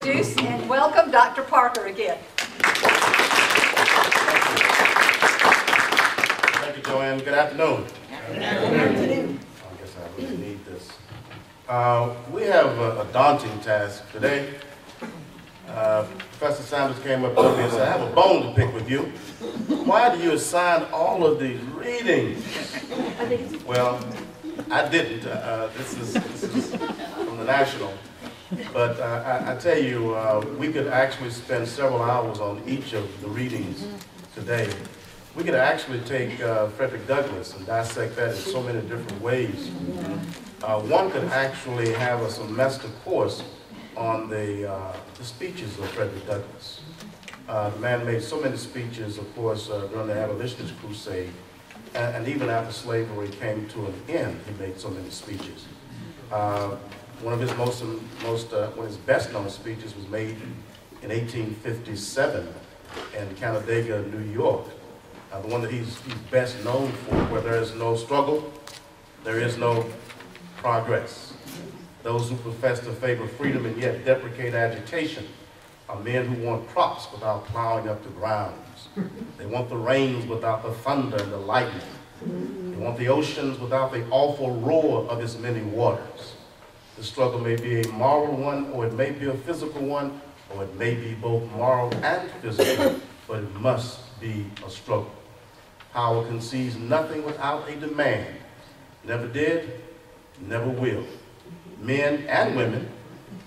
Introduce and welcome Dr. Parker again. Thank you, Joanne. Good afternoon. Good afternoon. I guess I really need this. We have a daunting task today. Professor Sanders came up to me and said, I have a bone to pick with you. Why do you assign all of these readings? Well, I didn't. This is from the National. But I tell you, we could actually spend several hours on each of the readings today. We could actually take Frederick Douglass and dissect that in so many different ways. One could actually have a semester course on the speeches of Frederick Douglass. The man made so many speeches, of course, during the abolitionist crusade, and even after slavery came to an end, he made so many speeches. One of his one of his best-known speeches was made in 1857 in Canandaigua, New York. The one that he's best known for, where there is no struggle, there is no progress. Those who profess to favor freedom and yet deprecate agitation are men who want crops without plowing up the grounds. They want the rains without the thunder and the lightning. They want the oceans without the awful roar of its many waters. The struggle may be a moral one, or it may be a physical one, or it may be both moral and physical, but it must be a struggle. Power concedes nothing without a demand. Never did, never will. Men and women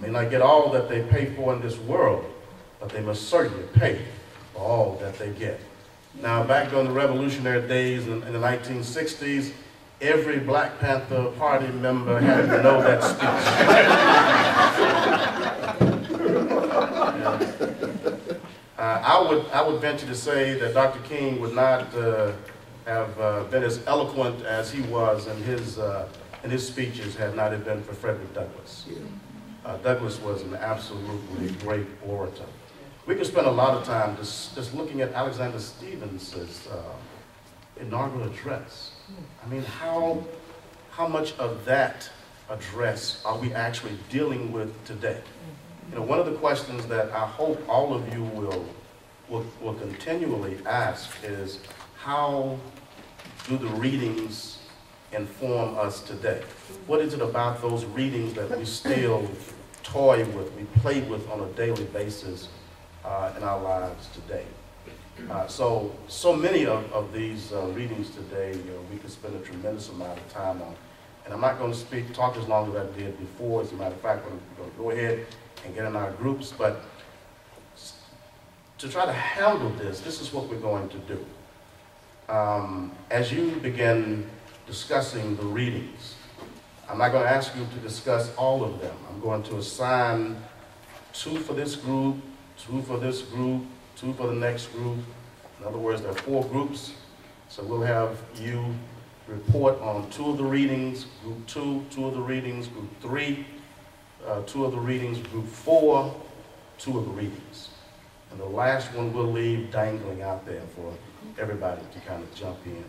may not get all that they pay for in this world, but they must certainly pay for all that they get. Now, back during the revolutionary days in the 1960s, every Black Panther Party member had to know that speech. I would venture to say that Dr. King would not have been as eloquent as he was in his speeches had not it been for Frederick Douglass. Douglass was an absolutely great orator. We could spend a lot of time just looking at Alexander Stephens' inaugural address. I mean, how much of that address are we actually dealing with today? You know, one of the questions that I hope all of you will continually ask is, how do the readings inform us today? What is it about those readings that we still toy with, we play with on a daily basis in our lives today? So many of these readings today, we could spend a tremendous amount of time on. And I'm not going to talk as long as I did before. As a matter of fact, we're going to go ahead and get in our groups. But to try to handle this is what we're going to do. As you begin discussing the readings, I'm not going to ask you to discuss all of them. I'm going to assign 2 for this group, 2 for this group, 2 for the next group. In other words, there are 4 groups. So we'll have you report on 2 of the readings, group 2, 2 of the readings, group 3, 2 of the readings, group 4, 2 of the readings. And the last one we'll leave dangling out there for everybody to kind of jump in.